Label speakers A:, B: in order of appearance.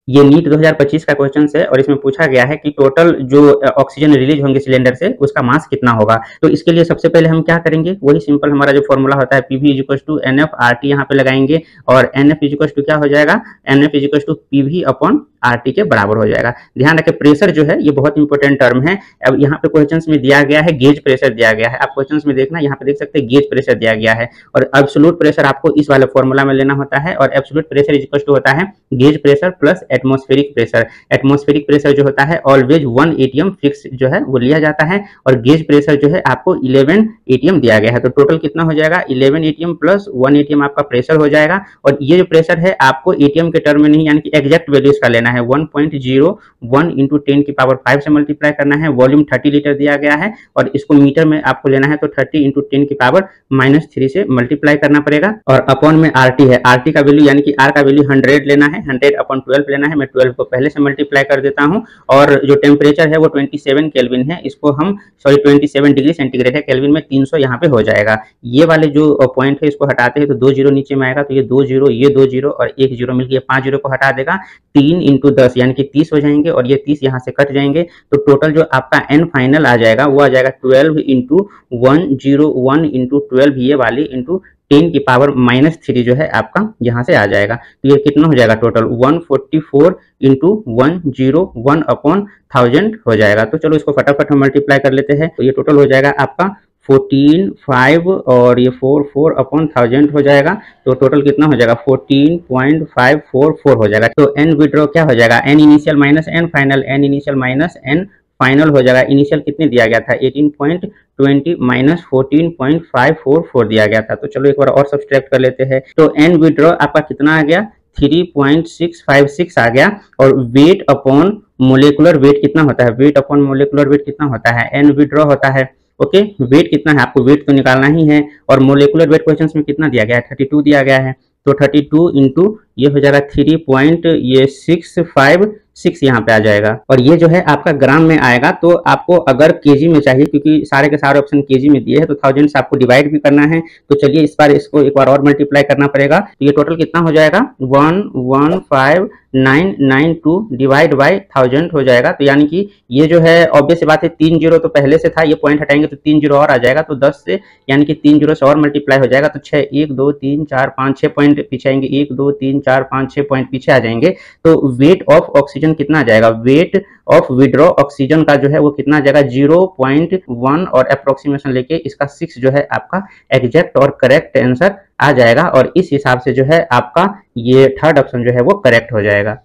A: ये नीट 2025 का क्वेश्चन है और इसमें पूछा गया है कि टोटल जो ऑक्सीजन रिलीज होंगे सिलेंडर से उसका मास कितना होगा। तो इसके लिए सबसे पहले हम क्या करेंगे, वही सिंपल हमारा जो फॉर्मूला होता है PV is equal to NF RT यहाँ पे लगाएंगे और एनएफ इज इक्वल टू क्या हो जाएगा, NF is equal to PV upon RT के बराबर हो जाएगा। ध्यान रखें प्रेशर जो है ये बहुत इंपॉर्टेंट टर्म है। अब यहाँ पे क्वेश्चंस में दिया गया है गेज प्रेशर दिया गया है, आप क्वेश्चंस में देखना यहाँ पे देख सकते हैं गेज प्रेशर दिया गया है और एब्सोल्यूट प्रेशर आपको इस वाले फॉर्मूला में लेना होता है और absolute pressure is equal to होता है gauge pressure plus atmospheric pressure. Atmospheric pressure जो होता है ऑलवेज 1 एटीएम फिक्स जो है वो लिया जाता है और गेज प्रेशर जो है आपको 11 एटीएम दिया गया है। तो टोटल कितना हो जाएगा 11 एटीएम प्लस 1 एटीएम आपका प्रेशर हो जाएगा और ये जो प्रेशर है आपको एटीएम के टर्म में नहीं यानी कि एग्जैक्ट वैल्यू इसका लेना है 1.01 इंटू 10 की पावर 5 से मल्टीप्लाई करना है। वॉल्यूम 30 लीटर दिया गया है और इसको मीटर में आपको लेना है तो 30 इंटू 10 की पावर -3 से मल्टीप्लाई करना पड़ेगा और अपॉन में आरटी है, आरटी का वैल्यू यानी कि आर का वैल्यू 100 लेना है, 100 अपॉन 12 लेना है। मैं 12 को पहले से मल्टीप्लाई कर देता हूं और जो टेम्परेचर है वो 27 केल्विन है, इसको हम 27 डिग्री सेंटीग्रेड है, केल्विन में 300 यहाँ पे हो जाएगा। ये वाले जो पॉइंट है इसको हटाते हैं तो 2 जीरो नीचे में आएगा तो ये 2 जीरो ये 2 जीरो और 1 जीरो मिलकर 5 जीरो को हटा देगा, 3 इंटू 10 यानी कि 30 हो जाएंगे और ये 30 यहाँ से कट जाएंगे तो टोटल जो आपका एन फाइनल आ जाएगा वो आ जाएगा 12 इंटू 101 इंटू 12 ये वाली इंटू 10 की पावर -3 जो है आपका यहाँ से आ जाएगा। तो ये कितना हो जाएगा टोटल 144 इंटू 101 अपॉन 1000 हो जाएगा। तो चलो इसको फटाफट हम मल्टीप्लाई कर लेते हैं तो ये टोटल हो जाएगा आपका 14 5 और ये 4 अपॉन 1000 हो जाएगा। तो टोटल कितना हो जाएगा 14.544 हो जाएगा। तो एन विड्रॉ क्या हो जाएगा N initial minus N final, N initial minus N final हो जाएगा। इनिशियल कितने दिया गया था 18.20 माइनस 14.544 दिया गया था। तो चलो एक बार और सब्सट्रैक्ट कर लेते हैं तो एन विड्रॉ आपका कितना आ गया 3.656 आ गया और वेट अपॉन मोलिकुलर वेट कितना होता है, वेट अपॉन मोलिकुलर वेट कितना होता है एन विड्रॉ होता है। ओके वेट कितना है आपको वेट तो निकालना ही है और मोलिकुलर वेट क्वेश्चंस में कितना दिया गया है 32 दिया गया है तो 32 इंटू ये हो जाएगा 3.656 यहाँ पे आ जाएगा और ये जो है आपका ग्राम में आएगा। तो आपको अगर केजी में चाहिए क्योंकि सारे के सारे ऑप्शन केजी में दिए हैं तो 1000 से आपको डिवाइड भी करना है। तो चलिए इस बार इसको एक बार और मल्टीप्लाई करना पड़ेगा तो ये टोटल कितना हो जाएगा 115,992 डिवाइड बाई 1000 हो जाएगा। तो यानी कि ये जो है ऑब्वियस बात है 3 जीरो तो पहले से था, ये पॉइंट हटाएंगे तो 3 जीरो और आ जाएगा तो 10 से यानी कि 3 जीरो से और मल्टीप्लाई हो जाएगा तो 6 1 2 3 4 5 6 पॉइंट पीछे आएंगे 1 2 3 4 5 6 पॉइंट पीछे आ जाएंगे। तो वेट ऑफ ऑक्सीजन कितना आ जाएगा, वेट ऑफ विड्रॉ ऑक्सीजन का जो है वो कितना आ जाएगा 0.1 और अप्रोक्सीमेशन लेके इसका 6 जो है आपका एग्जैक्ट और करेक्ट आंसर आ जाएगा और इस हिसाब से जो है आपका ये थर्ड ऑप्शन जो है वो करेक्ट हो जाएगा।